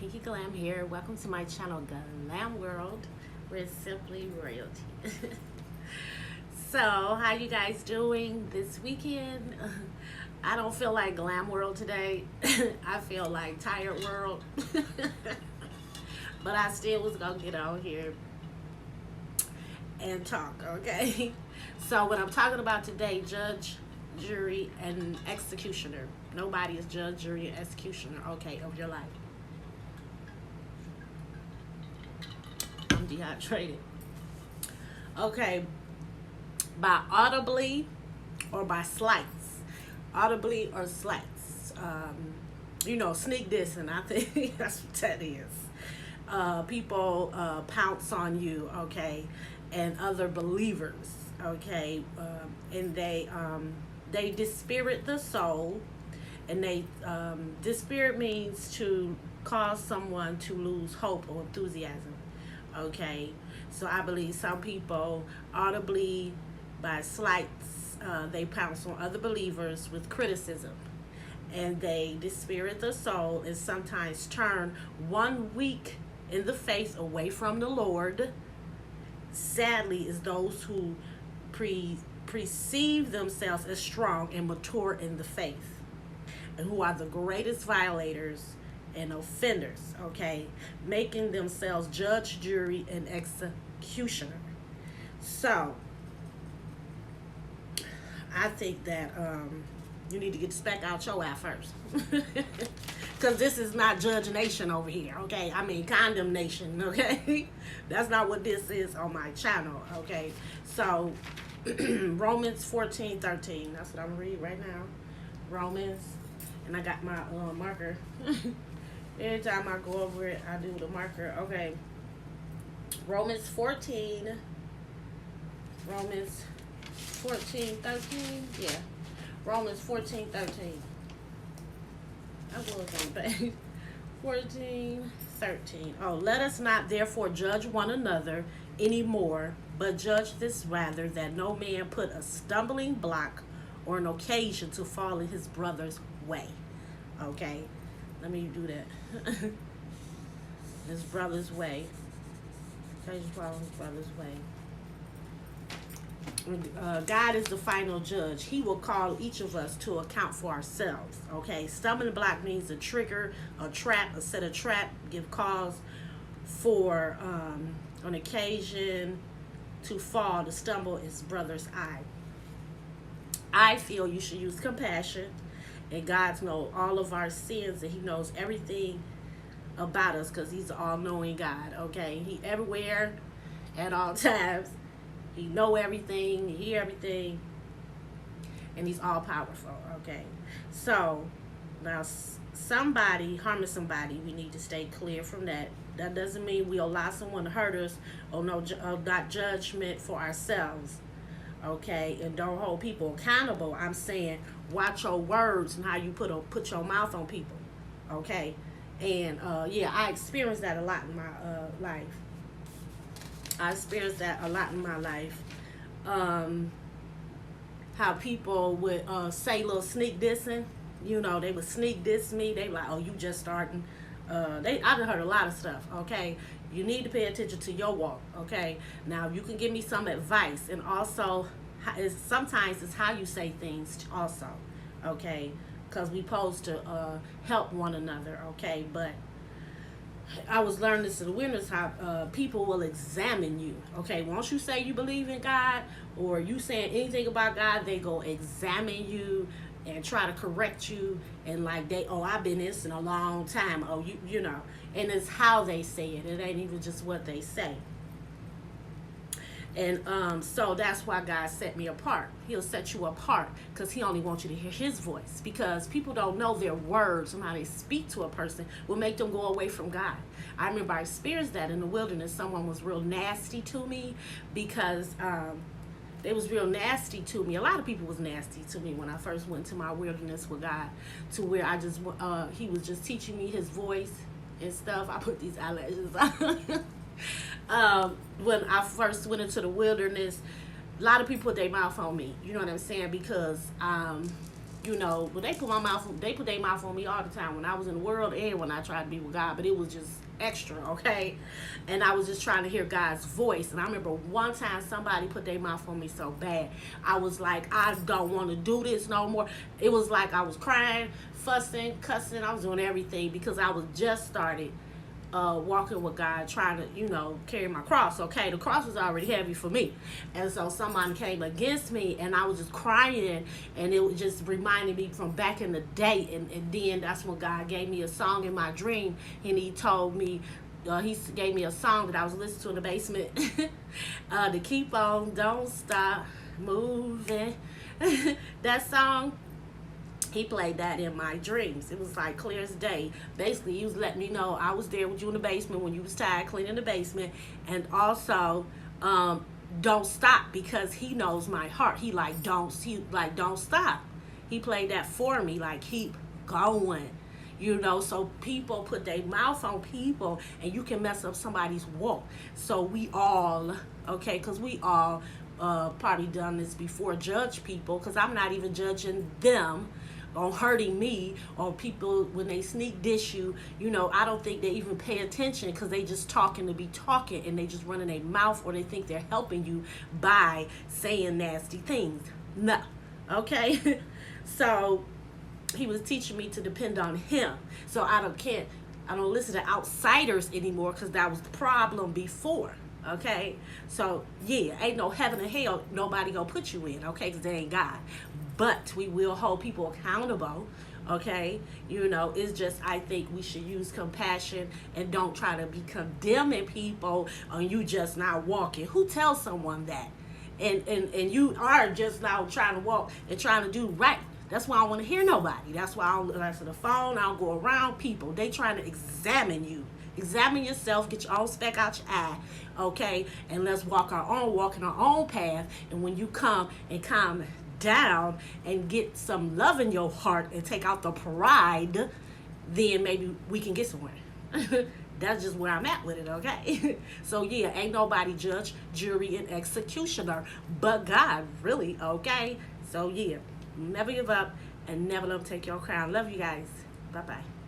Pinky Glam here. Welcome to my channel, Glam World, where it's simply royalty. So, how you guys doing this weekend? I don't feel like Glam World today. I feel like Tired World. But I still was gonna get on here and talk, okay? So, what I'm talking about today, judge, jury, and executioner. Nobody is judge, jury, and executioner, okay, of your life. I'm dehydrated. Okay, by audibly or by slights. Audibly or slights. Sneak dissing, I think that's what that is. People pounce on you, okay, and other believers, okay, and they dispirit the soul, and dispirit means to cause someone to lose hope or enthusiasm, okay. So I believe some people audibly, by slights, they pounce on other believers with criticism, and they dispirit the soul and sometimes turn one weak in the faith away from the Lord. Sadly, is those who perceive themselves as strong and mature in the faith, and who are the greatest violators and offenders, okay, making themselves judge, jury, and executioner. So, I think that you need to get the speck out your eye first. Because this is not judge nation over here, okay? I mean condemnation, okay? That's not what this is on my channel, okay? So, Romans 14:13. That's what I'm going to read right now. Romans. And I got my marker. Every time I go over it, I do the marker. Okay. Romans 14. Romans 14:13. Yeah. Romans 14:13. I was on page 14:13. Oh, let us not therefore judge one another anymore, but judge this rather, that no man put a stumbling block or an occasion to fall in his brother's way. Okay, let me do that. His brother's way. Occasion to fall in his brother's way. God is the final judge. He will call each of us to account for ourselves. Okay, stumbling block means a trigger, a trap, a set of trap, give cause for an occasion to fall, to stumble his brother's eye. I feel you should use compassion, and God knows all of our sins, and he knows everything about us because he's an all-knowing God, okay? He everywhere at all times. He know everything, he hear everything, and he's all powerful, okay? So, now somebody harming somebody, we need to stay clear from that. That doesn't mean we allow someone to hurt us or not judgment for ourselves, okay? And don't hold people accountable. I'm saying watch your words and how you put your mouth on people, okay? And yeah, I experienced that a lot in my life. I experienced that a lot in my life. How people would say little sneak dissing. You know, they would sneak diss me. They like, oh, you just starting. I've heard a lot of stuff, okay? You need to pay attention to your walk, okay? Now, you can give me some advice. And also, sometimes it's how you say things also, okay? Because we supposed to help one another, okay? But I was learning this in the winters, how people will examine you. Okay, once you say you believe in God or you saying anything about God, they go examine you and try to correct you, and like I've been this in a long time. Oh, you know, and it's how they say it. It ain't even just what they say. And so that's why God set me apart. He'll set you apart because he only wants you to hear his voice, because people don't know their words and how they speak to a person will make them go away from God. I remember I experienced that in the wilderness. Someone was real nasty to me because they was real nasty to me. A lot of people was nasty to me when I first went to my wilderness with God, to where I just he was just teaching me his voice and stuff. I put these eyelashes on. When I first went into the wilderness, a lot of people put their mouth on me. You know what I'm saying? Because you know, but they put their mouth on me all the time when I was in the world and when I tried to be with God, but it was just extra, okay? And I was just trying to hear God's voice. And I remember one time somebody put their mouth on me so bad, I was like, I don't want to do this no more. It was like I was crying, fussing, cussing. I was doing everything because I was just started walking with God, trying to, you know, carry my cross. Okay, the cross was already heavy for me, and so someone came against me, and I was just crying, and it was just reminding me from back in the day. And then that's when God gave me a song in my dream, and He told me. He gave me a song that I was listening to in the basement to keep on, don't stop moving. That song, He played that in my dreams. It was like clear as day. Basically, He was letting me know I was there with you in the basement when you was tired cleaning the basement. And also, don't stop, because He knows my heart. He like, don't stop. He played that for me, like, keep going. You know, so people put their mouth on people, and you can mess up somebody's walk. So we all, okay, because we all probably done this before, judge people, because I'm not even judging them on hurting me, or people when they sneak dish you. You know, I don't think they even pay attention, because they just talking to be talking, and they just running their mouth, or they think they're helping you by saying nasty things. No, okay. So He was teaching me to depend on Him. So I don't listen to outsiders anymore, because that was the problem before. Okay, so yeah, ain't no heaven or hell nobody gonna put you in, okay, because they ain't God. But we will hold people accountable, okay? You know, it's just, I think we should use compassion and don't try to be condemning people on you just not walking. Who tells someone that? And you are just now trying to walk and trying to do right. That's why I don't want to hear nobody. That's why I don't answer the phone. I don't go around people. They trying to examine you. Examine yourself. Get your own speck out your eye. Okay? And let's walk in our own path. And when you come and calm down and get some love in your heart and take out the pride, then maybe we can get somewhere. That's just where I'm at with it, okay? So yeah, ain't nobody judge, jury, and executioner but God, really, okay? So yeah, never give up and never let them take your crown. Love you guys. Bye-bye.